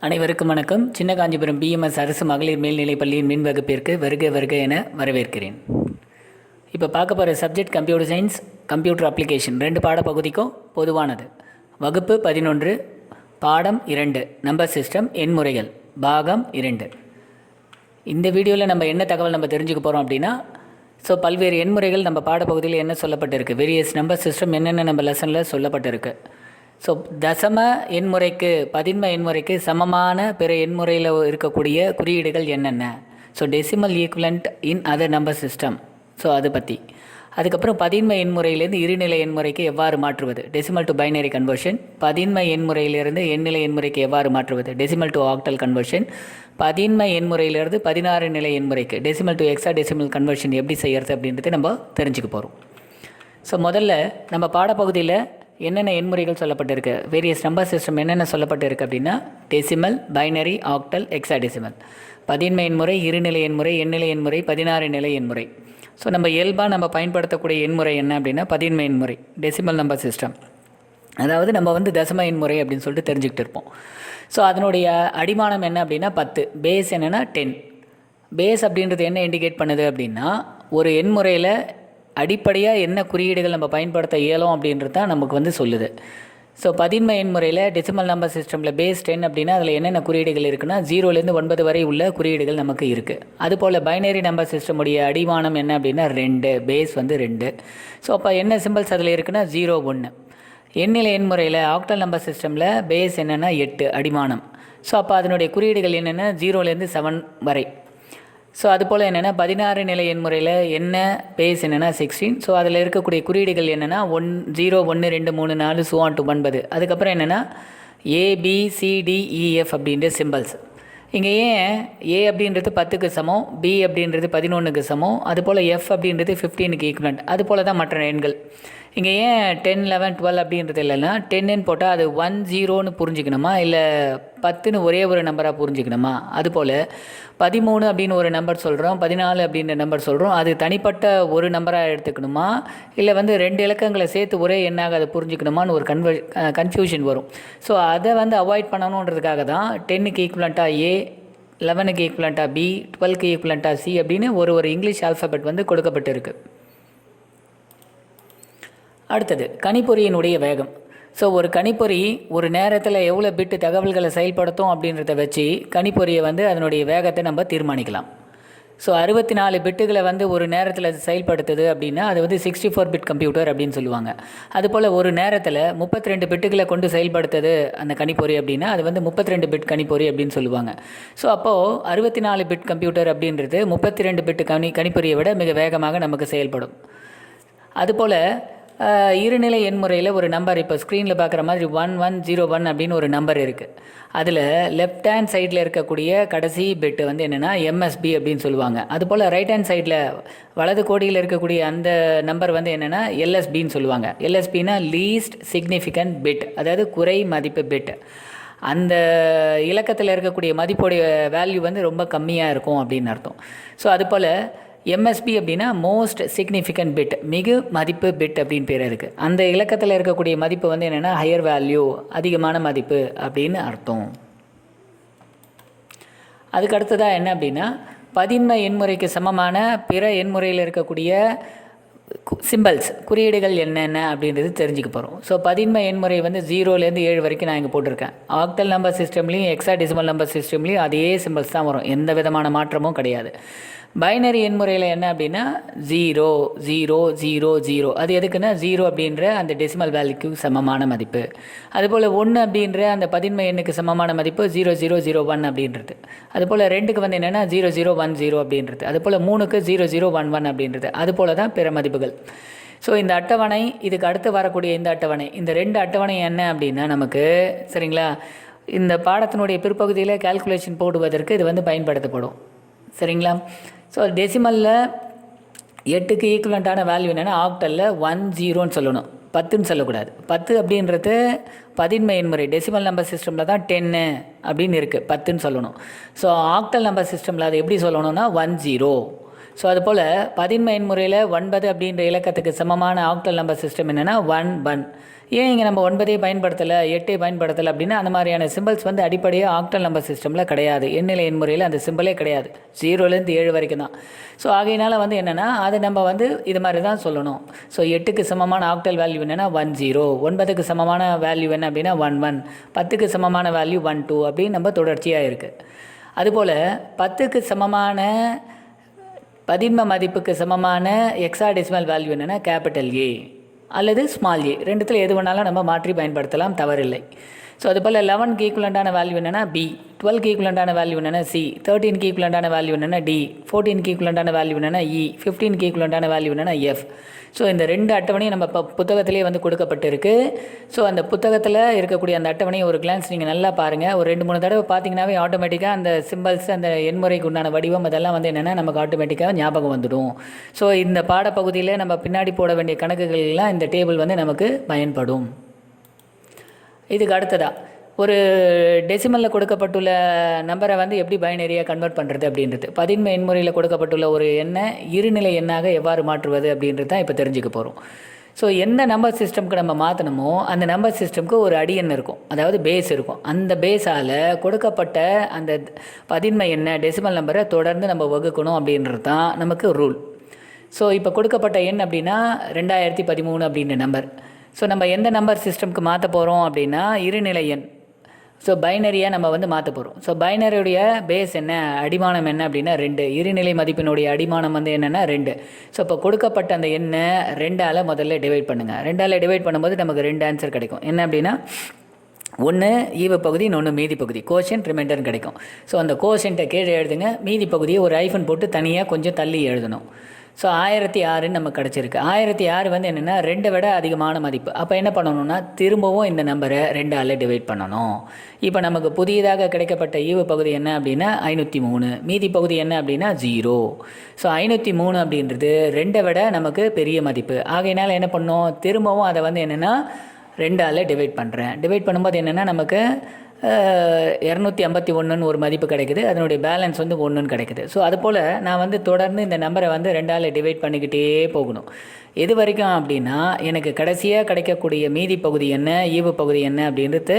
அனைவருக்கும் வணக்கம். சின்ன காஞ்சிபுரம் பிஎம்எஸ் அரசு மகளிர் மேல்நிலைப் பள்ளியின் மின் வகுப்பிற்கு வருக வருக என வரவேற்கிறேன். இப்போ பார்க்க போகிற subject computer science, computer application 2 பாடப்பகுதிக்கும் பொதுவானது. வகுப்பு 11, பாடம் 2, நம்பர் சிஸ்டம், எண்முறைகள், பாகம் 2. இந்த வீடியோவில் நம்ம என்ன தகவல் நம்ம தெரிஞ்சுக்க போகிறோம் அப்படின்னா, பல்வேறு எண்முறைகள் நம்ம பாடப்பகுதியில் என்ன சொல்லப்பட்டிருக்கு, வேரியஸ் நம்பர் சிஸ்டம் என்னென்ன நம்ம லெசனில் சொல்லப்பட்டிருக்கு. தசம எண்முறைக்கு, பதின்ம எண்முறைக்கு சமமான பிற எண்முறையில் இருக்கக்கூடிய குறியீடுகள் என்னென்ன, decimal equivalent in other number system, அது பற்றி. அதுக்கப்புறம் பதின்ம எண்முறையிலேருந்து இருநிலை எண்முறைக்கு எவ்வாறு மாற்றுவது, டெசிமல் டு பைனரி கன்வர்ஷன். பதின்ம எண்முறையிலிருந்து எண்ணிலை எண்முறைக்கு எவ்வாறு மாற்றுவது, டெசிமல் டு ஆக்டல் கன்வர்ஷன். பதின்ம எண்முறையிலிருந்து 16 நிலை எண்முறைக்கு, decimal to hexadecimal conversion எப்படி செய்கிறது அப்படின்றது நம்ம தெரிஞ்சுக்க போகிறோம். முதல்ல நம்ம பாடப்பகுதியில் என்னென்ன எண்முறைகள் சொல்லப்பட்டிருக்கு, வேரியஸ் நம்பர் சிஸ்டம் என்னென்ன சொல்லப்பட்டிருக்கு அப்படின்னா, டெசிமல், பைனரி, ஆக்டல், எக்ஸாடெசிமல். பதின்ம எண்முறை, இருநிலை எண்முறை, எண்ணிலை எண்முறை, 16 நிலை எண்முறை. நம்ம இயல்பாக நம்ம பயன்படுத்தக்கூடிய எண்முறை என்ன அப்படின்னா பதின்ம எண்முறை, டெசிமல் நம்பர் சிஸ்டம். அதாவது நம்ம தசம எண்முறை அப்படின்னு சொல்லிட்டு தெரிஞ்சுக்கிட்டு இருப்போம். அதனுடைய அடிமானம் என்ன அப்படின்னா 10, பேஸ் என்னென்னா 10. பேஸ் அப்படின்றது என்ன இண்டிகேட் பண்ணுது அப்படின்னா, ஒரு எண்முறையில் அடிப்படையாக என்ன குறியீடுகள் நம்ம பயன்படுத்த இயலும் அப்படின்றது தான் நமக்கு சொல்லுது. பதின்ம எண்முறையில் டெசிமல் நம்பர் சிஸ்டமில் பேஸ் 10 அப்படின்னா அதில் என்னென்ன குறியீடுகள் இருக்குன்னா 0லேருந்து 9 வரை உள்ள குறியீடுகள் நமக்கு இருக்குது. அதுபோல் பைனரி நம்பர் சிஸ்டமுடைய அடிமானம் என்ன அப்படின்னா 2, பேஸ் 2. அப்போ என்ன சிம்பிள்ஸ் அதில் இருக்குன்னா 0, 1. எண்ணிலை எண்முறையில் ஆக்டல் நம்பர் சிஸ்டமில் பேஸ் என்னென்னா 8, அடிமானம். அப்போ அதனுடைய குறியீடுகள் என்னென்னா 0லேருந்து 7 வரை. அதுபோல் என்னென்னா 16 நிலை எண்முறையில் என்ன பேஸ் என்னென்னா 16. அதில் இருக்கக்கூடிய குறியீடுகள் என்னென்னா 0, 1, 2, 3, 4 so on to 9. அதுக்கப்புறம் என்னென்னா ABCDEF அப்படின்ற சிம்பிள்ஸ். இங்கே ஏன் ஏ அப்படின்றது 10க்கு சமம், பி அப்படின்றது 11க்கு சமம், அதுபோல் எஃப் அப்படின்றது 15க்கு ஈக்குவலண்ட். அதுபோல் தான் மற்ற எண்கள். இங்கே ஏன் 10, 11, 12 அப்படின்றது இல்லைன்னா 10ன்னு போட்டால் அது 1, 0ன்னு புரிஞ்சுக்கணுமா, இல்லை 10ன்னு ஒரே ஒரு நம்பராக புரிஞ்சுக்கணுமா. அதுபோல் 13 அப்படின்னு ஒரு நம்பர் சொல்கிறோம், 14 அப்படின்ற நம்பர் சொல்கிறோம், அது தனிப்பட்ட ஒரு நம்பராக எடுத்துக்கணுமா, இல்லை 2 இலக்கங்களை சேர்த்து ஒரே எண்ணாக அதை புரிஞ்சுக்கணுமான்னு ஒரு கன்ஃபியூஷன் வரும். அதை அவாய்ட் பண்ணணுன்றதுக்காக தான் 10க்கு ஈக்குவலண்ட்டாக ஏ, 11க்கு ஈக்குவலண்ட்டாக பி, 12க்கு ஈக்குவலண்ட்டாக சி அப்படின்னு ஒரு இங்கிலீஷ் ஆல்ஃபபெட் கொடுக்கப்பட்டிருக்கு. அடுத்தது கணிப்பொறியினுடைய வேகம். ஒரு கணிப்பொறி ஒரு நேரத்தில் எவ்வளோ பிட்டு தகவல்களை செயல்படுத்தும் அப்படின்றத வச்சு கணிப்பொறியை அதனுடைய வேகத்தை நம்ம தீர்மானிக்கலாம். 64 பிட்டுகளை ஒரு நேரத்தில் அது செயல்படுத்துது அப்படின்னா அது 64 பிட் கம்ப்யூட்டர் அப்படின்னு சொல்லுவாங்க. அதுபோல் ஒரு நேரத்தில் 32 பிட்டுகளை கொண்டு செயல்படுத்துது அந்த கணிப்பொறி அப்படின்னா அது 32 பிட் கணிப்பொறி அப்படின்னு சொல்லுவாங்க. அப்போது 64 பிட் கம்ப்யூட்டர் அப்படின்றது 32 பிட்டு கணிப்பொறியை விட மிக வேகமாக நமக்கு செயல்படும். அதுபோல் இருநிலை எண்முறையில் ஒரு நம்பர், இப்போ ஸ்க்ரீனில் பார்க்குற மாதிரி 1101 அப்படின்னு ஒரு நம்பர் இருக்குது. அதில் லெஃப்ட் ஹேண்ட் சைடில் இருக்கக்கூடிய கடைசி பிட்டு என்னென்னா எம்எஸ்பி அப்படின்னு சொல்லுவாங்க. அதுபோல் ரைட் ஹேண்ட் சைடில் வலது கோடியில் இருக்கக்கூடிய அந்த நம்பர் என்னென்னா எல்எஸ்பின்னு சொல்லுவாங்க. எல்எஸ்பின்னா லீஸ்ட் சிக்னிஃபிகண்ட் பிட், அதாவது குறை மதிப்பு பிட். அந்த இலக்கத்தில் இருக்கக்கூடிய மதிப்புடைய வேல்யூ ரொம்ப கம்மியாக இருக்கும் அப்படின்னு அர்த்தம். அதுபோல் எம்எஸ்பி அப்படின்னா மோஸ்ட் சிக்னிஃபிகண்ட் பிட், மிகு மதிப்பு பிட் அப்படின்னு பேர் இருக்குது. அந்த இலக்கத்தில் இருக்கக்கூடிய மதிப்பு என்னென்னா ஹையர் வேல்யூ, அதிகமான மதிப்பு அப்படின்னு அர்த்தம். அதுக்கு அடுத்ததாக என்ன அப்படின்னா பதின்ம எண்முறைக்கு சமமான பிற எண்முறையில் இருக்கக்கூடிய சிம்பிள்ஸ், குறியீடுகள் என்னென்ன அப்படின்றது தெரிஞ்சுக்க போகிறோம். பதின்ம எண்முறை 0லேருந்து 7 வரைக்கும் நான் இங்கே போட்டிருக்கேன். ஆக்டல் நம்பர் சிஸ்டம்லேயும் எக்ஸாடெசிமல் நம்பர் சிஸ்டம்லேயும் அதே சிம்பிள்ஸ் தான் வரும், எந்த விதமான மாற்றமும் கிடையாது. பைனரி எண்முறையில் என்ன அப்படின்னா 0, 0, 0, 0. அது எதுக்குன்னா 0 அப்படின்ற அந்த டெசிமல் வேல்யூக்கு சமமான மதிப்பு. அதுபோல் 1 அப்படின்ற அந்த பதின்ம எண்ணுக்கு சமமான மதிப்பு 0001 அப்படின்றது. அதுபோல் 2க்கு என்னென்னா 0010 அப்படின்றது. அதுபோல் 3க்கு 0011 அப்படின்றது. அதுபோல் தான் பிற மதிப்புகள். இந்த அட்டவணை, இதுக்கு அடுத்து வரக்கூடிய இந்த அட்டவணை, இந்த 2 அட்டவணை என்ன அப்படின்னா நமக்கு சரிங்களா, இந்த பாடத்தினுடைய பிற்பகுதியில் கால்குலேஷன் போடுவதற்கு இது பயன்படுத்தப்படும். சரிங்களா. டெசிமலில் 8க்கு ஈக்குவலண்ட்டான வேல்யூ என்னென்னா ஆக்டலில் 10ன்னு சொல்லணும், 10ன்னு சொல்லக்கூடாது. 10 அப்படின்றது பதின்ம எண்முறை, டெசிமல் நம்பர் சிஸ்டமில் தான் 10 அப்படின்னு இருக்குது, 10ன்னு சொல்லணும். ஆக்டல் நம்பர் சிஸ்டமில் அது எப்படி சொல்லணும்னா 10. அதுபோல் பதின்ம எண்முறையில் 9 அப்படின்ற இலக்கத்துக்கு சமமான ஆக்டல் நம்பர் சிஸ்டம் என்னென்னா 11. ஏன் இங்கே நம்ம 9 பயன்படுத்தலை 8 பயன்படுத்தலை அப்படின்னா அந்த மாதிரியான சிம்பிள்ஸ் வந்து அடிப்படையாக ஆக்டல் நம்பர் சிஸ்டமில் கிடையாது. எண்ணிலை எண்முறையில் அந்த சிம்பிளே கிடையாது. 0லேருந்து 7 வரைக்கும் தான். ஸோ ஆகையினால் வந்து என்னென்னா அதை நம்ம வந்து இது மாதிரி தான் சொல்லணும். ஸோ 8க்கு சமமான ஆக்டல் வேல்யூ என்னென்னா 10, 9க்கு சமமான வேல்யூ என்ன அப்படின்னா 11, 10க்கு சமமான வேல்யூ 12 அப்படின்னு நம்ம தொடர்ச்சியாக இருக்குது. அதுபோல் 10க்கு சமமான பதின்ம மதிப்புக்கு சமமான எக்ஸாடெசிமல் வேல்யூ என்னென்னா கேபிட்டல் ஏ அல்லது ஸ்மால் ஏ, ரெண்டுத்தில் எது வேணாலும் நம்ம மாற்றி பயன்படுத்தலாம், தவறில்லை. ஸோ அதுபோல் 11க்கு ஈக்குவலண்டான வேல்யூ என்னென்னா பி, 12க்கு ஈக்குவலண்டான வேல்யூ என்னென்னா சி, 13க்கு ஈக்குவலண்டான வேல்யூ என்னென்னா டி, 14க்கு ஈக்குவலண்டான வேல்யூ என்னென்னா இ, 15க்கு ஈக்குவலண்டான வேல்யூ என்னென்னா எஃப். ஸோ இந்த 2 அட்டவணையும் நம்ம புத்தகத்திலே வந்து கொடுக்கப்பட்டிருக்கு. ஸோ அந்த புத்தகத்தில் இருக்கக்கூடிய அந்த அட்டவணையை ஒரு கிளான்ஸ் நீங்கள் நல்லா பாருங்கள். ஒரு 2-3 தடவை பார்த்தீங்கன்னாவே ஆட்டோமேட்டிக்காக அந்த சிம்பிள்ஸ், அந்த எண்முறைக்கு உண்டான வடிவம் அதெல்லாம் வந்து என்னென்னா நமக்கு ஆட்டோமேட்டிக்காக ஞாபகம் வந்துடும். ஸோ இந்த பாடப்பகுதியில் நம்ம பின்னாடி போட வேண்டிய கணக்குகள்லாம் இந்த டேபிள் வந்து நமக்கு பயன்படும். இதுக்கு அடுத்ததாக ஒரு டெசிமலில் கொடுக்கப்பட்டுள்ள நம்பரை வந்து எப்படி பைனரியாக கன்வெர்ட் பண்ணுறது அப்படின்றது, பதின்ம எண்முறையில் கொடுக்கப்பட்டுள்ள ஒரு எண்ணை இருநிலை எண்ணாக எவ்வாறு மாற்றுவது அப்படின்றது தான் இப்போ தெரிஞ்சுக்க போகிறோம். ஸோ எந்த நம்பர் சிஸ்டம்க்கு நம்ம மாற்றணுமோ அந்த நம்பர் சிஸ்டம்க்கு ஒரு அடியெண் இருக்கும், அதாவது பேஸ் இருக்கும். அந்த பேஸால் கொடுக்கப்பட்ட அந்த பதின்ம எண்ணை டெசிமல் நம்பரை தொடர்ந்து நம்ம வகுக்கணும் அப்படின்றது தான் நமக்கு ரூல். ஸோ இப்போ கொடுக்கப்பட்ட எண் அப்படின்னா 2013 அப்படின்ற நம்பர். ஸோ நம்ம எந்த நம்பர் சிஸ்டம்க்கு மாற்ற போகிறோம் அப்படின்னா இருநிலை எண். ஸோ பைனரியாக நம்ம வந்து மாற்ற போகிறோம். ஸோ பைனரியுடைய பேஸ் என்ன, அடிமானம் என்ன அப்படின்னா 2, இருநிலை மதிப்பினுடைய அடிமானம் வந்து என்னென்னா 2. ஸோ இப்போ கொடுக்கப்பட்ட அந்த எண்ணை 2ஆல் முதல்ல டிவைட் பண்ணுங்கள். 2ஆல் டிவைட் பண்ணும்போது நமக்கு 2 ஆன்சர் கிடைக்கும். என்ன அப்படின்னா 1 ஈவு பகுதி, இன்னொன்று மீதி பகுதி, கோஷன்ட் ரிமைண்டர்னு கிடைக்கும். ஸோ அந்த கோஷன்ட்டை கீழே எழுதுங்க, மீதி பகுதியை ஒரு ஐஃபன் போட்டு தனியாக கொஞ்சம் தள்ளி எழுதணும். ஸோ 1006 நமக்கு கிடச்சிருக்கு. 1006 வந்து என்னென்னா 2 விட அதிகமான மதிப்பு. அப்போ என்ன பண்ணணும்னா திரும்பவும் இந்த நம்பரை 2ஆல் டிவைட் பண்ணணும். இப்போ நமக்கு புதியதாக கிடைக்கப்பட்ட ஈவு பகுதி என்ன அப்படின்னா 503, மீதி பகுதி என்ன அப்படின்னா 0. ஸோ 503 அப்படின்றது 2 விட நமக்கு பெரிய மதிப்பு. ஆகையினால் என்ன பண்ணோம், திரும்பவும் அதை வந்து என்னென்னா 2ஆல் டிவைட் பண்ணுறேன். டிவைட் பண்ணும்போது என்னென்னா நமக்கு 251 ஒரு மதிப்பு கிடைக்குது. அதனுடைய பேலன்ஸ் வந்து 1 கிடைக்குது. ஸோ அதுபோல் நான் வந்து தொடர்ந்து இந்த நம்பரை வந்து 2ஆல் டிவைட் பண்ணிக்கிட்டே போகணும். எது வரைக்கும் அப்படின்னா எனக்கு கடைசியாக கிடைக்கக்கூடிய மீதி பகுதி என்ன, ஈவு பகுதி என்ன அப்படின்றது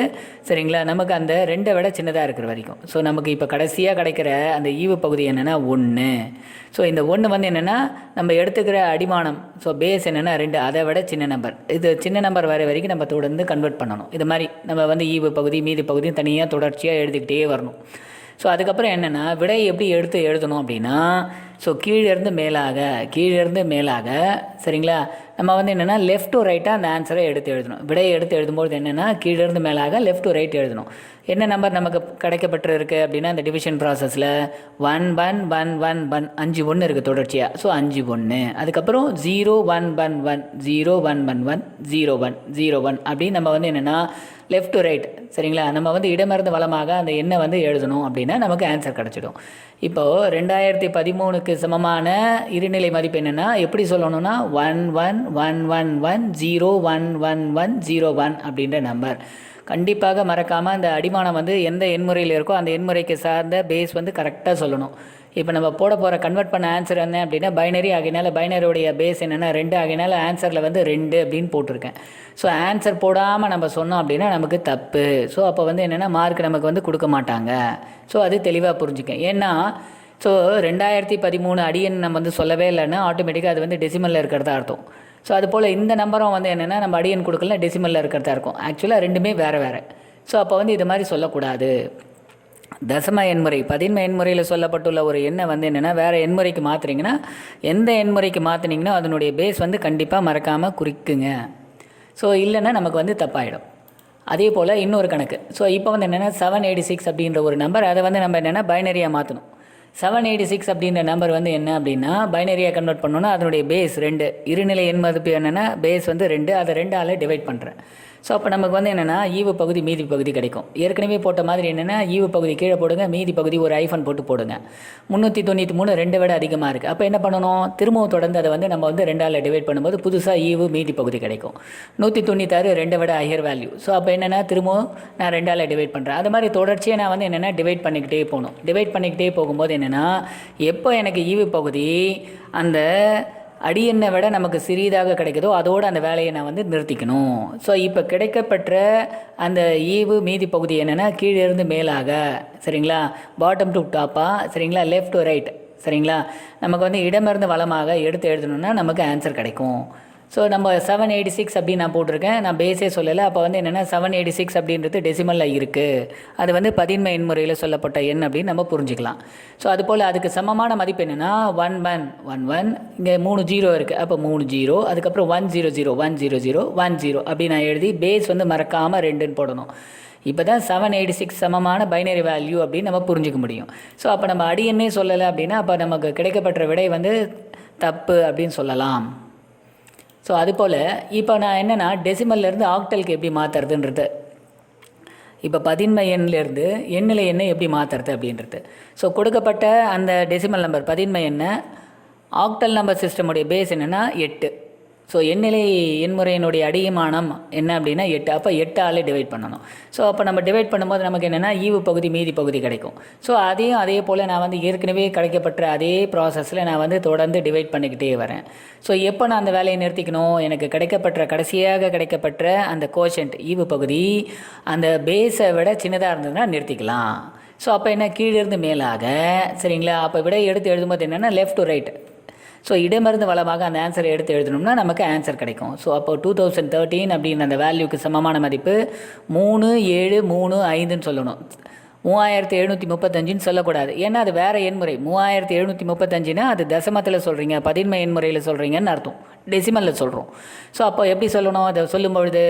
சரிங்களா, நமக்கு அந்த 2 விட சின்னதாக இருக்கிற வரைக்கும். ஸோ நமக்கு இப்போ கடைசியாக கிடைக்கிற அந்த ஈவு பகுதி என்னென்னா 1. ஸோ இந்த 1 வந்து என்னென்னா நம்ம எடுத்துக்கிற அடிமானம், ஸோ பேஸ் என்னென்னா 2, அதை விட சின்ன நம்பர். இது சின்ன நம்பர் வர வரைக்கும் நம்ம தொடர்ந்து கன்வெர்ட் பண்ணணும். இது மாதிரி நம்ம வந்து ஈவு பகுதி மீதி பகுதியும் தனியாக தொடர்ச்சியாக எழுதிக்கிட்டே வரணும். ஸோ அதுக்கப்புறம் என்னென்னா விடை எப்படி எழுதணும் அப்படின்னா, ஸோ கீழிருந்து மேலாக சரிங்களா, நம்ம வந்து என்னென்னா லெஃப்ட் டு ரைட்டாக அந்த ஆன்சரை எடுத்து எழுதணும். விடையை எடுத்து எழுதும்போது என்னென்னா கீழிருந்து மேலாக லெஃப்ட் டு ரைட் எழுதணும். என்ன நம்பர் நமக்கு கிடைக்கப்பட்டிருக்கு அப்படின்னா இந்த டிவிஷன் ப்ராசஸில் 1 1 1 1 1 5 1 இருக்குது தொடர்ச்சியாக. ஸோ 5 1, அதுக்கப்புறம் 0 1 1 1 0 1 1 1 0 1 0 1 அப்படின்னு நம்ம வந்து என்னென்னா லெஃப்ட் டு ரைட் சரிங்களா, நம்ம வந்து இடமிருந்து வலமாக அந்த எண்ணை வந்து எழுதணும் அப்படின்னா நமக்கு ஆன்சர் கிடச்சிடும். இப்போது 2013க்கு சமமான இருநிலை மதிப்பு என்னென்னா எப்படி சொல்லணும்னா 1 1 1 1 1 0 1 1 1 0 1 அப்படின்ற நம்பர். கண்டிப்பாக மறக்காமல் அந்த அடிமானம் வந்து எந்த எண்முறையில் இருக்கோ அந்த எண்முறைக்கு சார்ந்த பேஸ் வந்து கரெக்டாக சொல்லணும். இப்போ நம்ம போட போகிற கன்வெர்ட் பண்ண ஆன்சர் என்ன அப்படின்னா பைனரி ஆகினால பைனரியோடைய பேஸ் என்னென்னா 2 ஆகினால ஆன்சரில் வந்து 2 அப்படின்னு போட்டிருக்கேன். ஸோ ஆன்சர் போடாமல் நம்ம சொன்னோம் அப்படின்னா நமக்கு தப்பு. ஸோ அப்போ வந்து என்னென்னா மார்க் நமக்கு வந்து கொடுக்க மாட்டாங்க. ஸோ அது தெளிவாக புரிஞ்சுக்கேன். ஏன்னா ஸோ 2013 அடியன் நம்ம வந்து சொல்லவே இல்லைன்னா ஆட்டோமேட்டிக்காக அது வந்து டெசிமலில் இருக்கிறதா அர்த்தம். ஸோ அதுபோல் இந்த நம்பரும் வந்து என்னென்னா நம்ம அடியன் கொடுக்கல டெசிமலில் இருக்கிறதா இருக்கும். ஆக்சுவலாக ரெண்டுமே வேறு. ஸோ அப்போ வந்து இது மாதிரி சொல்லக்கூடாது. தசம எண்முறை பதின்ம எண்முறையில் சொல்லப்பட்டுள்ள ஒரு எண்ணை வந்து என்னென்னா வேறு எண்முறைக்கு மாற்றுறீங்கன்னா எந்த எண்முறைக்கு மாற்றினீங்கன்னா அதனுடைய பேஸ் வந்து கண்டிப்பாக மறக்காமல் குறிக்குங்க. ஸோ இல்லைன்னா நமக்கு வந்து தப்பாயிடும். அதே போல் இன்னொரு கணக்கு. ஸோ இப்போ வந்து என்னென்னா 786 அப்படின்ற ஒரு நம்பர், அதை வந்து நம்ம என்னென்னா பைனரியாக மாற்றணும். 786 அப்படின்ற நம்பர் வந்து என்ன அப்படின்னா பைனரியாக கன்வெர்ட் பண்ணோன்னா அதனுடைய பேஸ் 2, இருநிலை எண் மதிப்பு என்னென்னா பேஸ் வந்து 2, அதை 2ஆல் டிவைட் பண்ணுறேன். ஸோ அப்போ நமக்கு வந்து என்னென்னா ஈவு பகுதி மீதி பகுதி கிடைக்கும். ஏற்கனவே போட்ட மாதிரி என்னென்னா ஈவு பகுதி கீழே போடுங்க, மீதி பகுதி ஒரு ஐஃபன் போட்டு போடுங்க. 393 2 விட அதிகமாக இருக்குது. அப்போ என்ன பண்ணணும், திரும்பவும் தொடர்ந்து அதை வந்து நம்ம வந்து 2ஆல் டிவைட் பண்ணும்போது புதுசாக ஈவு மீதி பகுதி கிடைக்கும். 196 2 விட ஹையர் வேல்யூ. ஸோ அப்போ என்னென்னா திரும்பவும் நான் 2ஆல் டிவைட் பண்ணுறேன். அது மாதிரி தொடர்ச்சியாக நான் வந்து என்னென்னா டிவைட் பண்ணிக்கிட்டே போகணும். டிவைட் பண்ணிக்கிட்டே போகும்போது என்னென்னா எப்போ எனக்கு ஈவு பகுதி அந்த அடியெண்ணை விட நமக்கு சிறியதாக கிடைக்குதோ அதோடு அந்த வேலையை நான் வந்து நிறுத்திக்கணும். ஸோ இப்போ கிடைக்கப்பெற்ற அந்த ஈவு மீதி பகுதி என்னென்னா கீழே இருந்து மேலாக, சரிங்களா, பாட்டம் டு டாப்பாக, சரிங்களா, லெஃப்ட் டு ரைட், சரிங்களா, நமக்கு வந்து இடமிருந்து வலமாக எடுத்து எழுதணுன்னா நமக்கு ஆன்சர் கிடைக்கும். ஸோ நம்ம 786 அப்படின்னு நான் போட்டிருக்கேன், நான் பேஸே சொல்லலை. அப்போ வந்து என்னென்னா 786 அப்படின்றது டெசிமலில் இருக்குது, அது வந்து பதின்ம எண் முறையில் சொல்லப்பட்ட எண் அப்படின்னு நம்ம புரிஞ்சுக்கலாம். ஸோ அதுபோல் அதுக்கு சமமான மதிப்பு என்னென்னா 1111, இங்கே 3 0 இருக்குது, அப்போ 3 0, அதுக்கப்புறம் 100 100 10 அப்படி நான் எழுதி பேஸ் வந்து மறக்காமல் 2ன்னு போடணும். இப்போ தான் 786 சமமான பைனரி வேல்யூ அப்படின்னு நம்ம புரிஞ்சிக்க முடியும். ஸோ அப்போ நம்ம அடியெண்ணே சொல்லலை அப்படின்னா அப்போ நமக்கு கிடைக்கப்பட்ட விடை வந்து தப்பு அப்படின்னு சொல்லலாம். ஸோ அதுபோல் இப்போ நான் என்னென்னா டெசிமல்லேருந்து ஆக்டலுக்கு எப்படி மாற்றுறதுன்றது, இப்போ பதின்ம எண்ணிலேருந்து எண்ணிலை எண்ணை எப்படி மாற்றுறது அப்படின்றது. ஸோ கொடுக்கப்பட்ட அந்த டெசிமல் நம்பர் பதின்ம எண்ணை ஆக்டல் நம்பர் சிஸ்டமுடைய பேஸ் என்னென்னா 8. ஸோ எண்ணிலை எண்முறையினுடைய அடிமானம் என்ன அப்படின்னா 8. அப்போ 8ஆல் டிவைட் பண்ணணும். ஸோ அப்போ நம்ம டிவைட் பண்ணும்போது நமக்கு என்னென்னா ஈவு பகுதி மீதி பகுதி கிடைக்கும். ஸோ அதே போல் நான் வந்து ஏற்கனவே கிடைக்கப்பட்ட அதே ப்ராசஸில் நான் வந்து தொடர்ந்து டிவைட் பண்ணிக்கிட்டே வரேன். ஸோ எப்போ நான் அந்த வேலையை நிறுத்திக்கணும், எனக்கு கடைசியாக கிடைக்கப்பட்ட அந்த கோஷன்ட் ஈவு பகுதி அந்த பேஸை விட சின்னதாக இருந்ததுன்னா நிறுத்திக்கலாம். ஸோ அப்போ என்ன கீழிருந்து மேலாக, சரிங்களா, அப்போ விட எடுத்து எழுதும்போது என்னென்னா லெஃப்ட் டு ரைட், ஸோ இடமிருந்து வலமாக அந்த ஆன்சரை எடுத்து எழுதணும்னா நமக்கு ஆன்சர் கிடைக்கும். ஸோ அப்போ 2013 அப்படின்ற அந்த வேல்யூக்கு சமமான மதிப்பு 3735ன்னு சொல்லணும். 3735ன்னு சொல்லக்கூடாது, ஏன்னா அது வேறு எண்முறை. 3735னா அது தசமத்தில் சொல்கிறீங்க, பதின்ம எண்முறையில் சொல்கிறீங்கன்னு அர்த்தம், டெசிமலில் சொல்கிறோம். ஸோ அப்போ எப்படி சொல்லணும், அதை சொல்லும்பொழுது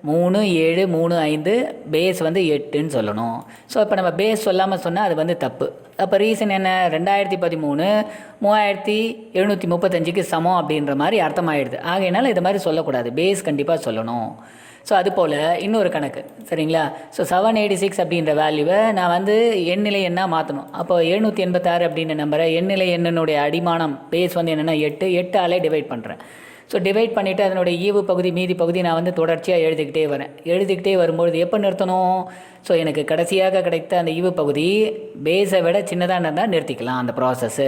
3735 பேஸ் வந்து 8ன்னு சொல்லணும். ஸோ இப்போ நம்ம பேஸ் சொல்லாமல் சொன்னால் அது வந்து தப்பு. அப்போ ரீசன் என்ன, 2013 3735க்கு சமம் அப்படின்ற மாதிரி அர்த்தமாயிடுது. ஆகையினால இது மாதிரி சொல்லக்கூடாது, பேஸ் கண்டிப்பாக சொல்லணும். ஸோ அதுபோல் இன்னொரு கணக்கு, சரிங்களா. ஸோ 786 அப்படின்ற வேல்யூவை நான் வந்து எண்ணிலை எண்ணாக மாற்றணும். அப்போ 786 அப்படின்ற நம்பரை எண்ணிலை எண்ணினுடைய அடிமானம் பேஸ் வந்து என்னென்னா 8ஆலே டிவைட் பண்ணுறேன். ஸோ டிவைட் பண்ணிவிட்டு அதனுடைய ஈவு பகுதி மீதி பகுதி நான் வந்து தொடர்ச்சியாக எழுதிக்கிட்டே வரும்பொழுது எப்போ நிறுத்தணும், ஸோ எனக்கு கடைசியாக கிடைத்த அந்த ஈவு பகுதி பேஸை விட சின்னதாக இருந்தால் நிறுத்திக்கலாம். அந்த ப்ராசஸ்ஸு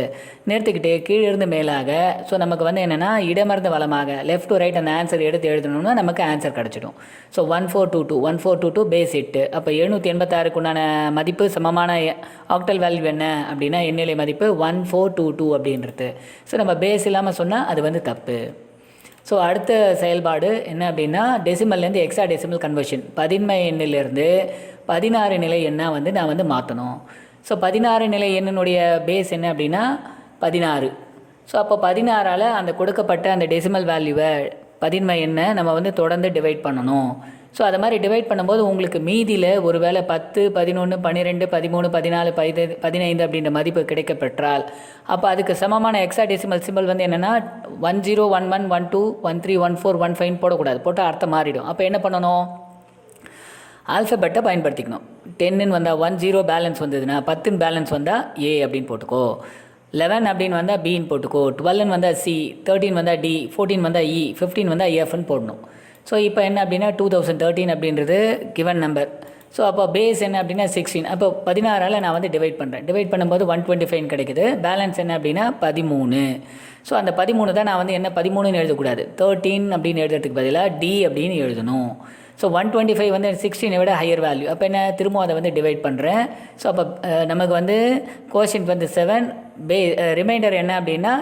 நிறுத்திக்கிட்டு கீழிருந்து மேலாக, ஸோ நமக்கு வந்து என்னென்னா இடமிருந்து வலமாக லெஃப்ட் டு ரைட் அந்த ஆன்சர் எடுத்து எழுதணும்னா நமக்கு ஆன்சர் கிடச்சிடும். So 1422 base 8. அப்போ 786க்கு உண்டான மதிப்பு சமமான ஆக்டல் வேல்யூ என்ன அப்படின்னா எண்ணிலை மதிப்பு 1422 அப்படின்றது. ஸோ நம்ம பேஸ் இல்லாமல் சொன்னால் அது வந்து தப்பு. ஸோ அடுத்த செயல்பாடு என்ன அப்படின்னா டெசிமல்லேருந்து எக்ஸா டெசிமல் கன்வர்ஷன், பதின்ம எண்ணிலிருந்து 16 நிலை எண்ணாக வந்து நான் வந்து மாற்றணும். ஸோ 16 நிலை எண்ணினுடைய பேஸ் என்ன அப்படின்னா 16. ஸோ அப்போ 16ஆல் அந்த கொடுக்கப்பட்ட அந்த டெசிமல் வேல்யூவை பதின்ம எண்ணை நம்ம வந்து தொடர்ந்து டிவைட் பண்ணணும். ஸோ அதை மாதிரி டிவைட் பண்ணும்போது உங்களுக்கு மீதியில் ஒரு வேளை 10, 11, 12, 13, 14, 15 அப்படின்ற மதிப்பு கிடைக்கப்பெற்றால் அப்போ அதுக்கு சமமான எக்ஸா டெசிமல் சிம்பிள் வந்து என்னென்னா 10, 11, 12, 13, 14, 15 போடக்கூடாது, போட்டால் அர்த்தம் மாறிடும். அப்போ என்ன பண்ணணும், ஆல்ஃபபெட்டை பயன்படுத்திக்கணும். 10ன்னு வந்தால் 10 பேலன்ஸ் வந்ததுன்னா 10ன்னு பேலன்ஸ் வந்தால் ஏ அப்படின்னு போட்டுக்கோ, 11 அப்படின்னு வந்தால் பின்னு போட்டுக்கோ, 12ன்னு வந்தால் சி, 13 வந்தால் டி, 14 வந்தால் இ, 15 வந்தால் எஃப்னு போடணும். ஸோ இப்போ என்ன அப்படின்னா 2013 அப்படின்றது கிவன் நம்பர். ஸோ அப்போ பேஸ் என்ன அப்படின்னா 16. அப்போ 16ஆல் நான் வந்து டிவைட் பண்ணுறேன். டிவைட் பண்ணும்போது 125 கிடைக்குது. பேலன்ஸ் என்ன அப்படின்னா 13. ஸோ அந்த 13 தான் நான் வந்து என்ன 13ன்னு எழுதக்கூடாது, 13 அப்படின்னு எழுதுறதுக்கு பதிலாக டி அப்படின்னு எழுதணும். ஸோ 125 வந்து 16 விட ஹையர் வேல்யூ. அப்போ என்ன திரும்ப அதை வந்து டிவைட் பண்ணுறேன். ஸோ அப்போ நமக்கு வந்து கோஷன்ட் வந்து 7, ரிமைண்டர் என்ன அப்படின்னா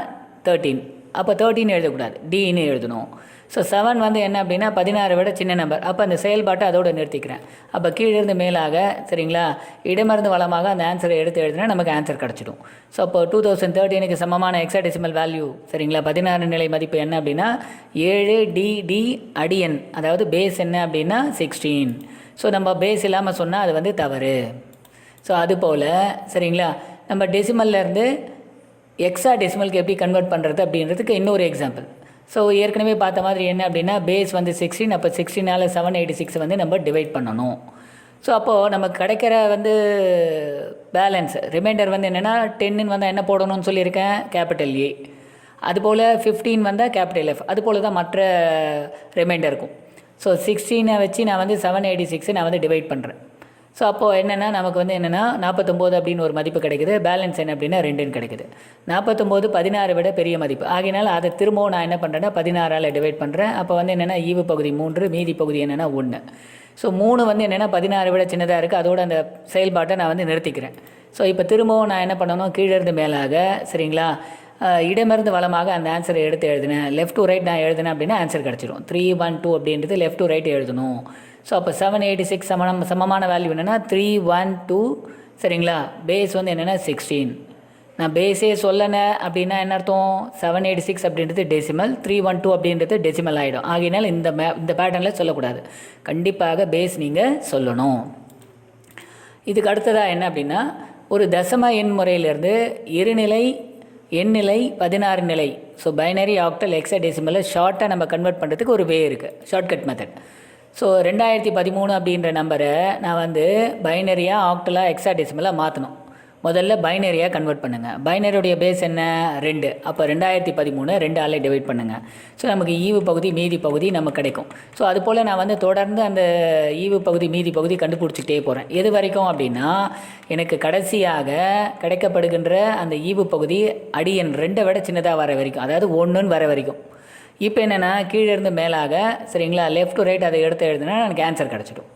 13. அப்போ 13 எழுதக்கூடாது, டின்னு எழுதணும். ஸோ 7 வந்து என்ன அப்படின்னா 16 விட சின்ன நம்பர். அப்போ அந்த செயல்பாட்டை அதோடு நிறுத்திக்கிறேன். அப்போ கீழிருந்து மேலாக, சரிங்களா, இடமிருந்து வலமாக அந்த ஆன்சரை எடுத்து எழுதினா நமக்கு ஆன்சர் கிடச்சிடும். ஸோ அப்போ 2013க்கு சமமான எக்ஸாடெசிமல் வேல்யூ, சரிங்களா, 16 நிலை மதிப்பு என்ன அப்படின்னா 7 டி அடியன், அதாவது பேஸ் என்ன அப்படின்னா 16. ஸோ நம்ம பேஸ் இல்லாமல் சொன்னால் அது வந்து தவறு. ஸோ அதுபோல், சரிங்களா, நம்ம டெசிமல்லேருந்து எக்ஸா டெசிமலுக்கு எப்படி கன்வெர்ட் பண்ணுறது அப்படின்றதுக்கு இன்னொரு எக்ஸாம்பிள். ஸோ ஏற்கனவே பார்த்த மாதிரி என்ன அப்படின்னா பேஸ் வந்து 16. அப்போ 16ஆல் 786 வந்து நம்ம டிவைட் பண்ணணும். ஸோ அப்போது நமக்கு கிடைக்கிற வந்து பேலன்ஸ் ரிமைண்டர் வந்து என்னென்னா 10ன்னு வந்தால் என்ன போடணும்னு சொல்லியிருக்கேன், கேபிட்டல் ஏ. அதுபோல் 15 வந்தால் கேபிட்டல் எஃப். அதுபோல் தான் மற்ற ரிமைண்டர் இருக்கும். ஸோ 16 வச்சு நான் வந்து 786 நான் வந்து டிவைட் பண்ணுறேன். ஸோ அப்போது என்னென்னா நமக்கு வந்து என்னென்னா 49 அப்படின்னு ஒரு மதிப்பு கிடைக்குது. பேலன்ஸ் என்ன அப்படின்னா 2ன்னு கிடைக்குது. 49 16 விட பெரிய மதிப்பு ஆகினால அதை திரும்பவும் நான் என்ன பண்ணுறேன்னா 16ஆல் டிவைட் பண்ணுறேன். அப்போ வந்து என்னென்னா ஈவு பகுதி 3, மீதி பகுதி என்னென்னா 1. ஸோ 3 வந்து என்னென்னா 16 விட சின்னதாக இருக்குது. அதோட அந்த செயல்பாட்டை நான் வந்து நிறுத்திக்கிறேன். ஸோ இப்போ திரும்பவும் நான் என்ன பண்ணணும், கீழேருந்து மேலாக சரிங்களா, இடமிருந்து வலமாக அந்த ஆன்சரை எடுத்து எழுதினேன். லெஃப்ட் டு ரைட் நான் எழுதினேன் அப்படின்னா ஆன்சர் கிடச்சிடும். 312 அப்படின்றது லெஃப்ட் டு ரைட் எழுதணும். ஸோ அப்போ 786 சமமான வேல்யூ என்னென்னா 312 சரிங்களா. பேஸ் வந்து என்னென்னா 16. நான் பேஸே சொல்லணேன் அப்படின்னா என்ன அர்த்தம், 786 அப்படின்றது டெசிமல், 312 அப்படின்றது டெசிமல் ஆகிடும். ஆகினால் இந்த பேட்டர்னில் சொல்லக்கூடாது. கண்டிப்பாக பேஸ் நீங்கள் சொல்லணும். இதுக்கு அடுத்ததாக என்ன அப்படின்னா, ஒரு தசம எண் முறையிலேருந்து இருநிலை எண்ணிலை 16 நிலை, ஸோ பைனரி ஆக்டல் ஹெக்ஸாடெசிமலில் ஷார்ட்டாக நம்ம கன்வெர்ட் பண்ணுறதுக்கு ஒரு வே இருக்குது, ஷார்ட்கட் மெத்தட். ஸோ 2013 அப்படின்ற நம்பரை நான் வந்து பைனரியாக ஆக்டலாக ஹெக்ஸாடெசிமலாக மாற்றணும். முதல்ல பைனரியாக கன்வெர்ட் பண்ணுங்கள். பைனரியுடைய பேஸ் என்ன 2. அப்போ 2013 2ஆல் டிவைட் பண்ணுங்கள். ஸோ நமக்கு ஈவு பகுதி மீதி பகுதி நமக்கு கிடைக்கும். ஸோ அதுபோல் நான் வந்து தொடர்ந்து அந்த ஈவு பகுதி மீதி பகுதி கண்டுபிடிச்சிட்டே போகிறேன். எது வரைக்கும் அப்படின்னா எனக்கு கடைசியாக கிடைக்கப்படுகின்ற அந்த ஈவு பகுதி அடியன் 2 விட சின்னதாக வர வரைக்கும், அதாவது 1ன்னு வர வரைக்கும். இப்போ என்னென்னா கீழே இருந்து மேலாக சரிங்களா, லெஃப்ட் டு ரைட் அதை எடுத்து எழுதுனா எனக்கு ஆன்சர் கிடச்சிடும்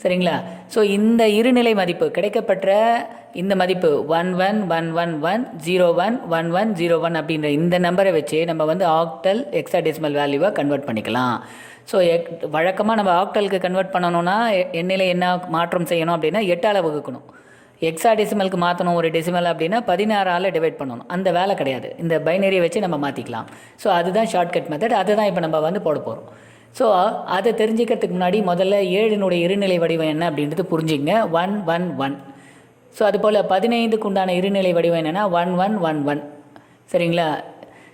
சரிங்களா. ஸோ இந்த இருநிலை மதிப்பு கிடைக்கப்பட்ட இந்த மதிப்பு 111110111101 அப்படின்ற இந்த நம்பரை வச்சு நம்ம வந்து ஆக்டல் ஹெக்ஸாடெசிமல் வேல்யூவாக கன்வெர்ட் பண்ணிக்கலாம். ஸோ வழக்கமாக நம்ம ஆக்டலுக்கு கன்வெர்ட் பண்ணணும்னா எண்ணிலை என்ன மாற்றம் செய்யணும் அப்படின்னா 8ஆல் வகுக்கணும். ஹெக்ஸாடெசிமலுக்கு மாற்றணும் ஒரு டெசிமல் அப்படின்னா 16ஆல் டிவைட் பண்ணணும். அந்த வேலை கிடையாது. இந்த பைனரியை வச்சு நம்ம மாற்றிக்கலாம். ஸோ அதுதான் ஷார்ட்கட் மெத்தட். அதுதான் இப்போ நம்ம வந்து போட போகிறோம். ஸோ அதை தெரிஞ்சுக்கிறதுக்கு முன்னாடி முதல்ல 7னுடைய இருநிலை வடிவம் என்ன அப்படின்றது புரிஞ்சுங்க. 111. ஸோ அதுபோல் 15க்கு உண்டான இருநிலை வடிவம் என்னென்னா 1111 சரிங்களா.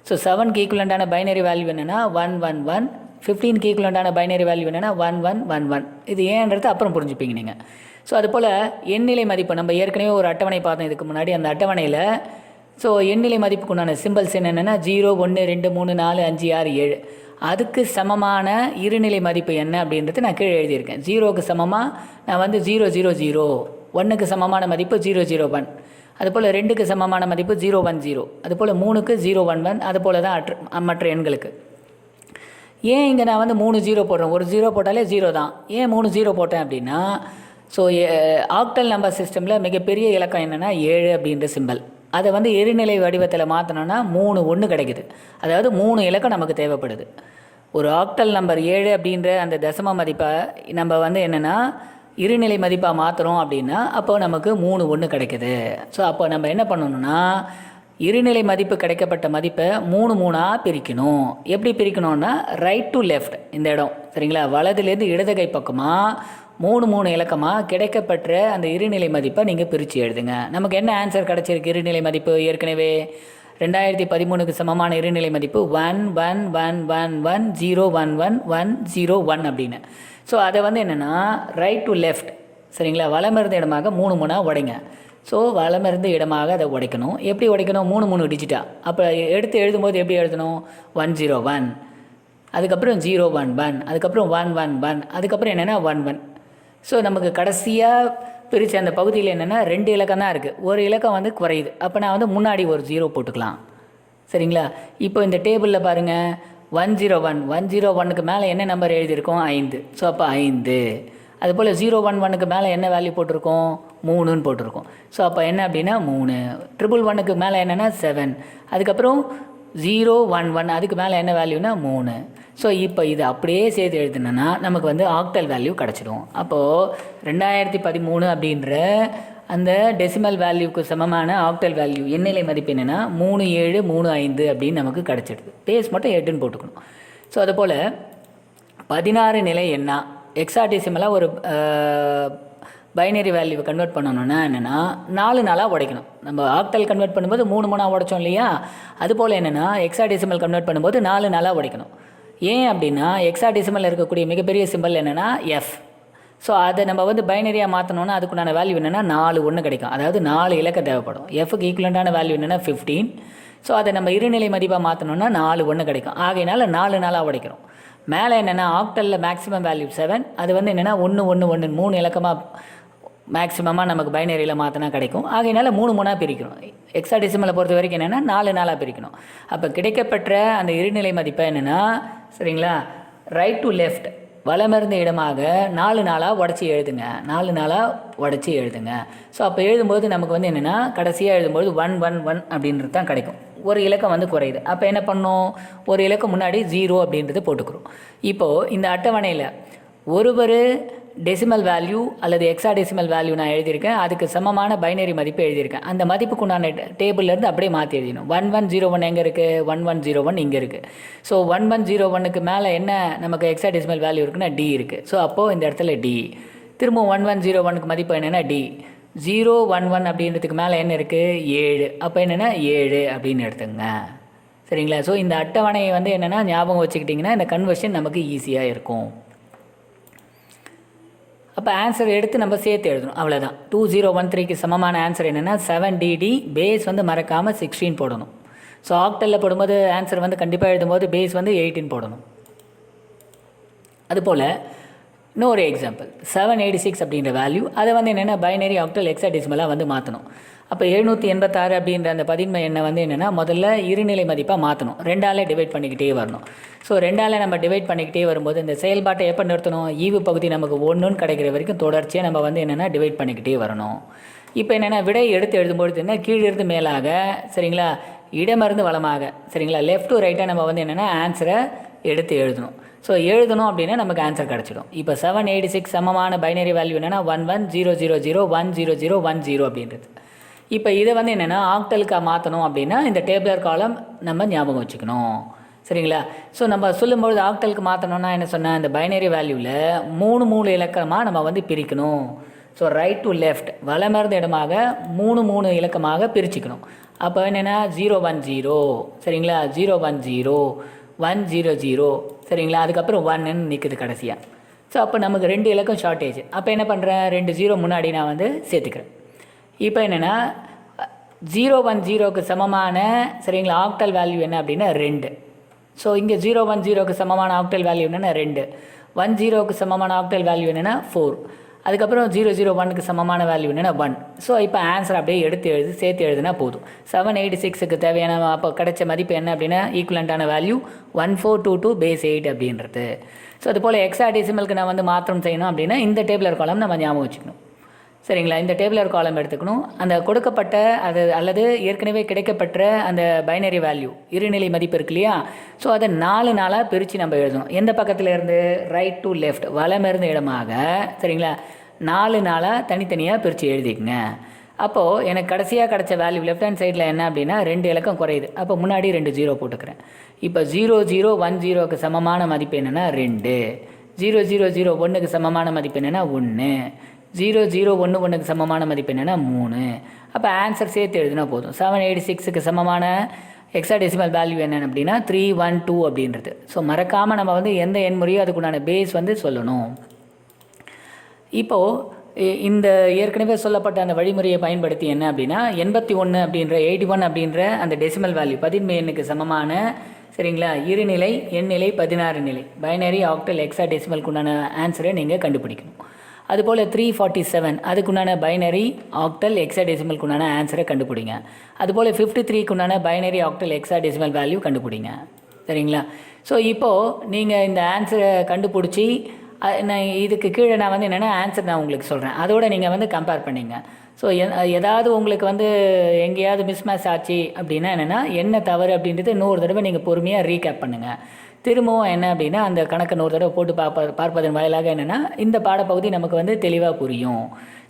ஸோ 7க்கு ஈக்குவலண்டான பைனரி வேல்யூ என்னென்னா 111. 15க்கு ஈக்குவலண்டான பைனரி வேல்யூ என்னென்னா 1111. இது ஏன்றது அப்புறம் புரிஞ்சுப்பீங்க நீங்கள். ஸோ அதுபோல் எண்ணிலை மதிப்பு நம்ம ஏற்கனவே ஒரு அட்டவணை பார்த்தோம் இதுக்கு முன்னாடி. அந்த அட்டவணையில் ஸோ எண்ணிலை மதிப்புக்கு உண்டான சிம்பிள்ஸ் என்னென்னா 0 1 2 3 4 5 6 7. அதுக்கு சமமான இருநிலை மதிப்பு என்ன அப்படின்றது நான் கீழே எழுதியிருக்கேன். 0க்கு சமமாக நான் வந்து 000, 1க்கு சமமான மதிப்பு 001, அதுபோல் 2க்கு சமமான மதிப்பு 010, அதுபோல் 3க்கு 011, அதுபோல் தான் மற்ற எண்களுக்கு. ஏன் இங்கே நான் வந்து 3 0 போடுறேன், ஒரு 0 போட்டாலே 0 தான். ஏன் 3 0 போட்டேன் அப்படின்னா, ஸோ ஆக்டல் நம்பர் சிஸ்டமில் மிகப்பெரிய இலக்கம் என்னென்னா 7 அப்படின்ற சிம்பல். அதை வந்து இருநிலை வடிவத்தில் மாற்றினோன்னா 3 1 கிடைக்குது. அதாவது 3 இலக்கம் நமக்கு தேவைப்படுது. ஒரு ஆக்டல் நம்பர் 7 அப்படின்ற அந்த தசம மதிப்பை நம்ம வந்து என்னென்னா இருநிலை மதிப்பாக மாற்றுறோம் அப்படின்னா அப்போ நமக்கு 3 1 கிடைக்குது. ஸோ அப்போ நம்ம என்ன பண்ணணும்னா இருநிலை மதிப்பு கிடைக்கப்பட்ட மதிப்பை 3 3ஆக பிரிக்கணும். எப்படி பிரிக்கணும்னா ரைட் டு லெஃப்ட் இந்த இடம் சரிங்களா, வலதுலேருந்து இடது கை பக்கமாக 3 3 இலக்கமாக கிடைக்கப்பட்ட அந்த இருநிலை மதிப்பை நீங்கள் பிரித்து எழுதுங்க. நமக்கு என்ன ஆன்சர் கிடச்சிருக்கு இருநிலை மதிப்பு, ஏற்கனவே 2013க்கு சமமான இருநிலை மதிப்பு 1111101101 அப்படின்னு. ஸோ அதை வந்து என்னென்னா ரைட் டு லெஃப்ட் சரிங்களா, வலமிருந்த இடமாக 3 3ஆக உடைங்க. ஸோ வலமிருந்த இடமாக அதை உடைக்கணும். எப்படி உடைக்கணும், 3 3 டிஜிட்டாக. அப்போ எடுத்து எழுதும்போது எப்படி எழுதணும், 101, அதுக்கப்புறம் 011, அதுக்கப்புறம் 111, அதுக்கப்புறம் என்னென்னா 11. ஸோ நமக்கு கடைசியாக பிரித்த அந்த பகுதியில் என்னென்னா 2 இலக்கம் தான் இருக்குது. ஒரு இலக்கம் வந்து குறையுது. அப்போ நான் வந்து முன்னாடி ஒரு 0 போட்டுக்கலாம் சரிங்களா. இப்போ இந்த டேபிளில் பாருங்கள் 101, 101க்கு மேலே என்ன நம்பர் எழுதியிருக்கோம் 5. ஸோ அப்போ 5. அதுபோல் 011க்கு மேலே என்ன வேல்யூ போட்டிருக்கோம் 3ன்னு போட்டிருக்கோம். ஸோ அப்போ என்ன அப்படின்னா 3. 111க்கு மேலே என்னென்னா 7, அதுக்கப்புறம் 011 அதுக்கு மேலே என்ன வேல்யூனா 3. ஸோ இப்போ இது அப்படியே சேர்த்து எழுதுனா நமக்கு வந்து ஆக்டல் வேல்யூ கிடச்சிடும். அப்போது 2013 அப்படின்ற அந்த டெசிமல் வேல்யூக்கு சமமான ஆக்டல் வேல்யூ எண்ணிலை மதிப்பு என்னென்னா 3735 அப்படின்னு நமக்கு கிடச்சிடுது. பேஸ் மட்டும் 8ன்னு போட்டுக்கணும். ஸோ அதுபோல் 16 நிலை என்ன ஹெக்ஸாடெசிமலாக ஒரு பைனரி வேல்யூவை கன்வெர்ட் பண்ணணுன்னா என்னென்னா 4 4ஆக உடைக்கணும். நம்ம ஆக்டல் கன்வெர்ட் பண்ணும்போது 3 3ஆக உடைச்சோம் இல்லையா, அதுபோல் என்னென்னா ஹெக்ஸாடெசிமல் கன்வெர்ட் பண்ணும்போது 4 4ஆக உடைக்கணும். ஏன் அப்படின்னா ஹெக்ஸாடெசிமலில் இருக்கக்கூடிய மிகப்பெரிய சிம்பல் என்னென்னா எஃப். ஸோ அதை நம்ம வந்து பைனரியாக மாற்றணுன்னா அதுக்குண்டான வேல்யூ என்னென்னா 4 1 கிடைக்கும். அதாவது 4 இலக்கம் தேவைப்படும். எஃப்க்கு ஈக்குவலண்டான வேல்யூ என்னென்னா 15. ஸோ அதை நம்ம இருநிலை மதிப்பாக மாற்றணுன்னா 4 1 கிடைக்கும். ஆகையினால 4 4ஆக உடைக்கிறோம். மேலே என்னென்னா ஆக்டலில் மேக்ஸிமம் வேல்யூ 7, அது வந்து என்னென்னா 1 1 1 3 இலக்கமாக மேக்ஸிமமாக நமக்கு பைனரியில் மாற்றினா கிடைக்கும். ஆகையினால 3 பிரிக்கணும். ஹெக்ஸாடெசிமலை பொறுத்த வரைக்கும் என்னென்னா 4 பிரிக்கணும். அப்போ கிடைக்கப்பெற்ற அந்த இருநிலை மதிப்பை என்னென்னா சரிங்களா, ரைட் டு லெஃப்ட் வலமிருந்து இடமாக 4 உடச்சி எழுதுங்க. 4 உடச்சி எழுதுங்க. ஸோ அப்போ எழுதும்போது நமக்கு வந்து என்னென்னா கடைசியாக எழுதும்போது 111 அப்படின்றது தான் கிடைக்கும். ஒரு இலக்கம் வந்து குறையுது. அப்போ என்ன பண்ணோம், ஒரு இலக்கம் முன்னாடி 0 அப்படின்றது போட்டுக்கிறோம். இப்போது இந்த அட்டவணையில் ஒரு டெசிமல் வேல்யூ அல்லது ஹெக்ஸாடெசிமல் வேல்யூ நான் எழுதியிருக்கேன். அதுக்கு சமமான பைனரி மதிப்பு எழுதியிருக்கேன். அந்த மதிப்புக்கு உண்டான டேபிள்லேருந்து அப்படியே மாற்றி எழுதிடணும். 1101 எங்கே இருக்குது, 1101 இங்கே இருக்குது. ஸோ 1101க்கு மேலே என்ன நமக்கு ஹெக்ஸாடெசிமல் வேல்யூ இருக்குன்னா D இருக்குது. ஸோ அப்போது இந்த இடத்துல D. திரும்ப 1101க்கு மதிப்பு என்னென்னா D. 011 அப்படின்றதுக்கு மேலே என்ன இருக்குது 7. அப்போ என்னென்னா 7 அப்படின்னு எடுத்துங்க. சரிங்களா. ஸோ இந்த அட்டவணையை வந்து என்னென்னா ஞாபகம் வச்சுக்கிட்டிங்கன்னா இந்த கன்வர்ஷன் நமக்கு ஈஸியாக இருக்கும். அப்போ ஆன்சர் எடுத்து நம்ம சேர்த்து எழுதணும், அவ்வளோதான். 2013க்கு சமமான ஆன்சர் என்னென்னா 7DD. பேஸ் வந்து மறக்காமல் 16 போடணும். ஸோ ஆக்டலில் போடும்போது ஆன்சர் வந்து கண்டிப்பாக எழுதும்போது பேஸ் வந்து 18 போடணும். அதுபோல் இன்னொரு எக்ஸாம்பிள் 786 அப்படின்ற வேல்யூ, அதை வந்து என்னென்னா பைனரி ஆக்டல் ஹெக்ஸாடெசிமலாக வந்து மாற்றணும். அப்போ 786 அப்படின்ற அந்த பதின்ம எண்ணை வந்து என்னென்னா முதல்ல இருநிலை மதிப்பாக மாற்றணும். 2ஆல் டிவைட் பண்ணிக்கிட்டே வரணும். ஸோ 2ஆல் நம்ம டிவைட் பண்ணிக்கிட்டே வரும்போது இந்த செயல்பாட்டை எப்போ நிறுத்தணும், ஈவு பகுதி நமக்கு 1ன்னு கிடைக்கிற வரைக்கும் தொடர்ச்சியாக நம்ம வந்து என்னென்னா டிவைட் பண்ணிக்கிட்டே வரணும். இப்போ என்னென்னா விடை எடுத்து எழுதும்பொழுது என்ன கீழிருந்து மேலாக சரிங்களா, இடமிருந்து வலமாக சரிங்களா, லெஃப்ட் டு ரைட்டாக நம்ம வந்து என்னென்னா ஆன்சரை எடுத்து எழுதணும். ஸோ எழுதணும் அப்படின்னா நமக்கு ஆன்சர் கிடச்சிடும். இப்போ 786 சமமான பைனரி வேல்யூ என்னென்னா 1100010010 அப்படின்றது. இப்போ இதை வந்து என்னென்னா ஆக்டலுக்காக மாற்றணும் அப்படின்னா இந்த டேபிளர் காலம் நம்ம ஞாபகம் வச்சுக்கணும். சரிங்களா. ஸோ நம்ம சொல்லும்பொழுது ஆக்டலுக்கு மாற்றணும்னா என்ன சொன்னால் இந்த பைனரி வேல்யூவில் 3 இலக்கமாக நம்ம வந்து பிரிக்கணும். ஸோ ரைட் டு லெஃப்ட் வலமிருந்து இடமாக 3 இலக்கமாக பிரிச்சுக்கணும். அப்போ என்னென்னா 010 சரிங்களா, 010 100 சரிங்களா, அதுக்கப்புறம் 1ன்னு நிற்குது கடைசியாக. ஸோ அப்போ நமக்கு 2 இலக்கம் ஷார்ட்டேஜ். அப்போ என்ன பண்ணுறேன், 2 0 முன்னாடி நான் வந்து சேர்த்துக்கிறேன். இப்போ என்னென்னா 010க்கு சமமான சரிங்களா ஆக்டல் வேல்யூ என்ன அப்படின்னா 2. ஸோ இங்கே 010க்கு சமமான ஆக்டல் வேல்யூ என்னென்னா 2. 10க்கு சமமான ஆக்டல் வேல்யூ என்னென்னா 4. அதுக்கப்புறம் 001க்கு சமமான வேல்யூ என்னென்னா 1. ஸோ இப்போ ஆன்சர் அப்படியே எடுத்து சேர்த்து எழுதுனா போதும். 786க்கு தேவையான அப்போ கிடைச்ச மதிப்பு என்ன அப்படின்னா ஈக்குவலண்ட்டான வேல்யூ 1422 பேஸ் 8 அப்படின்றது. ஸோ அதுபோல் ஹெக்ஸாடெசிமலுக்கு நான் வந்து மாற்றம் செய்யணும் அப்படின்னா இந்த டேபிளர் காலம் நம்ம ஞாபகம் வச்சுக்கணும். சரிங்களா. இந்த டேபிளர் காலம் எடுத்துக்கணும். அந்த கொடுக்கப்பட்ட அது அல்லது ஏற்கனவே கிடைக்கப்பட்ட அந்த பைனரி வேல்யூ இருநிலை மதிப்பு இருக்கு இல்லையா, ஸோ அதை 4 பிரித்து நம்ம எழுதணும். எந்த பக்கத்தில் இருந்து, ரைட் டு லெஃப்ட் வலமிருந்து இடமாக சரிங்களா 4 தனித்தனியாக பிரித்து எழுதிக்கங்க. அப்போது எனக்கு கடைசியாக கிடைச்ச வேல்யூ லெஃப்ட் ஹேண்ட் சைடில் என்ன அப்படின்னா 2 இலக்கம் குறையுது. அப்போ முன்னாடி 2 0 போட்டுக்கிறேன். இப்போ 0010க்கு சமமான மதிப்பு என்னென்னா 2. 0001க்கு சமமான மதிப்பு என்னென்னா 1. 0011க்கு சமமான மதிப்பு என்னென்னா 3. அப்போ ஆன்சர் சேர்த்து எழுதுனா போதும். 786க்கு சமமான ஹெக்ஸாடெசிமல் வேல்யூ என்னென்னு அப்படின்னா 312 அப்படின்றது. ஸோ மறக்காமல் நம்ம வந்து எந்த எண்முறையோ அதுக்குண்டான பேஸ் வந்து சொல்லணும். இப்போது இந்த ஏற்கனவே சொல்லப்பட்ட அந்த வழிமுறையை பயன்படுத்தி என்ன அப்படின்னா 81 அப்படின்ற 81 அப்படின்ற அந்த டெசிமல் வேல்யூ பதின்ம எண்ணுக்கு சமமான சரிங்களா இருநிலை எண்ணிலை 16 நிலை பைனரி ஆக்டல் ஹெக்ஸாடெசிமலுக்கு உண்டான ஆன்சரை நீங்கள் கண்டுபிடிக்கணும். அதுபோல் 347 அதுக்குண்டான பைனரி ஆக்டல் ஹெக்ஸாடெசிமலுக்கு உண்டான ஆன்சரை கண்டுபிடிங்க. அதுபோல் 53க்கு உண்டான பைனரி ஆக்டல் ஹெக்ஸாடெசிமல் வேல்யூ கண்டுபிடிங்க. சரிங்களா. ஸோ இப்போது நீங்கள் இந்த ஆன்சரை கண்டுபிடிச்சி நான் இதுக்கு கீழே நான் வந்து என்னென்னா ஆன்சர் நான் உங்களுக்கு சொல்கிறேன், அதோடு நீங்கள் வந்து கம்பேர் பண்ணிங்க. ஸோ ஏதாவது உங்களுக்கு வந்து எங்கேயாவது மிஸ்மேட்ச் ஆச்சு அப்படின்னா என்னென்னா என்ன தவறு அப்படின்றது இன்னொரு தடவை நீங்கள் பொறுமையாக ரீகேப் பண்ணுங்கள். திரும்பவும் என்ன அப்படின்னா அந்த கணக்கை நூறு தடவை போட்டு பார்ப்பதன் வாயிலாக என்னென்னா இந்த பாடப்பகுதி நமக்கு வந்து தெளிவாக புரியும்.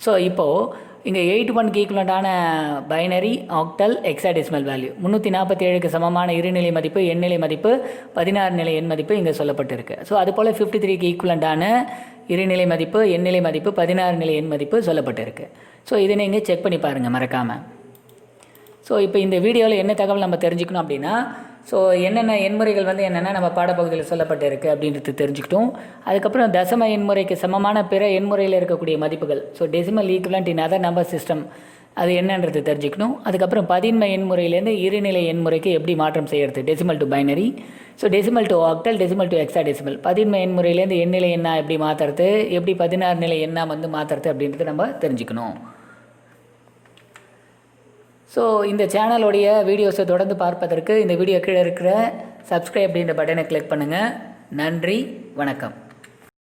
ஸோ இப்போது இங்கே 81க்கு ஈக்குவலண்டான பைனரி ஆக்டல் ஹெக்ஸாடெசிமல் வேல்யூ 347க்கு சமமான இருநிலை மதிப்பு எண்ணிலை மதிப்பு 16 நிலை எண் மதிப்பு இங்கே சொல்லப்பட்டிருக்கு. ஸோ அதுபோல் 53க்கு ஈக்குவலண்டான இருநிலை மதிப்பு எண்ணிலை மதிப்பு 16 நிலை எண் மதிப்பு சொல்லப்பட்டிருக்கு. ஸோ இதை நீங்கள் செக் பண்ணி பாருங்கள் மறக்காமல். ஸோ இப்போ இந்த வீடியோவில் என்ன தகவல் நம்ம தெரிஞ்சுக்கணும் அப்படின்னா ஸோ என்னென்ன எண்முறைகள் வந்து என்னென்னா நம்ம பாடப்பகுதியில் சொல்லப்பட்டு இருக்குது அப்படின்றது தெரிஞ்சுக்கிட்டோம். அதுக்கப்புறம் தசம எண்முறைக்கு சமமான பிற எண்முறையில் இருக்கக்கூடிய மதிப்புகள் so decimal equivalent in other number system அது என்னன்றது தெரிஞ்சுக்கணும். அதுக்கப்புறம் பதின்ம எண்முறையிலேருந்து இருநிலை எண்முறைக்கு எப்படி மாற்றம் செய்கிறது, decimal to binary. So decimal to octal, decimal to hexadecimal. பதின்ம எண்முறையிலேருந்து எண்ணிலை எண்ணா எப்படி மாற்றுறது, எப்படி 16 நிலை எண்ணா வந்து மாற்றுறது அப்படின்றது நம்ம தெரிஞ்சுக்கணும். ஸோ இந்த சேனலோடைய வீடியோஸை தொடர்ந்து பார்ப்பதற்கு இந்த வீடியோ கீழே இருக்கிற சப்ஸ்கிரைப் அப்படின்ற பட்டனை கிளிக் பண்ணுங்கள். நன்றி, வணக்கம்.